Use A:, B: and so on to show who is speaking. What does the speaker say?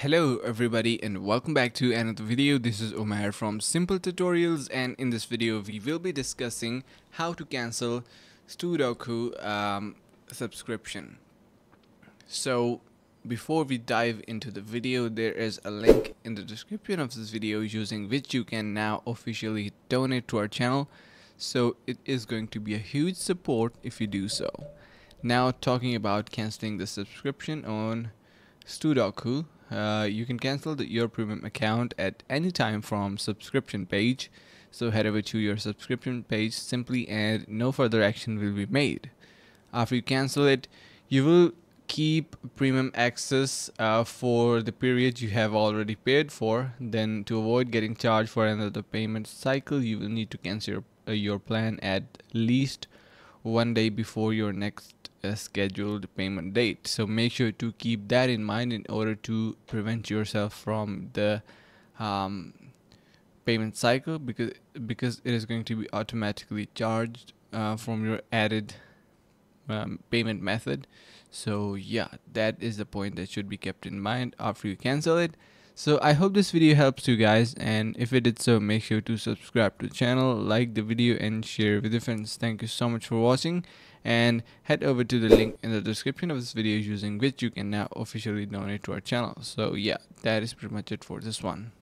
A: Hello everybody and welcome back to another video. This is Umar from Simple Tutorials, and in this video we will be discussing how to cancel Studocu subscription. So before we dive into the video, there is a link in the description of this video using which you can now officially donate to our channel. So it is going to be a huge support if you do so. Now, talking about canceling the subscription on Studocu, you can cancel your premium account at any time from subscription page. So head over to your subscription page simply and no further action will be made. After you cancel it, you will keep premium access for the period you have already paid for. Then to avoid getting charged for another payment cycle, you will need to cancel your plan at least one day before your next scheduled payment date. So make sure to keep that in mind in order to prevent yourself from the payment cycle, because it is going to be automatically charged from your added payment method. So yeah, that is the point that should be kept in mind after you cancel it. So I hope this video helps you guys, and if it did so, make sure to subscribe to the channel, like the video and share with your friends. Thank you so much for watching, and head over to the link in the description of this video using which you can now officially donate to our channel. So yeah, that is pretty much it for this one.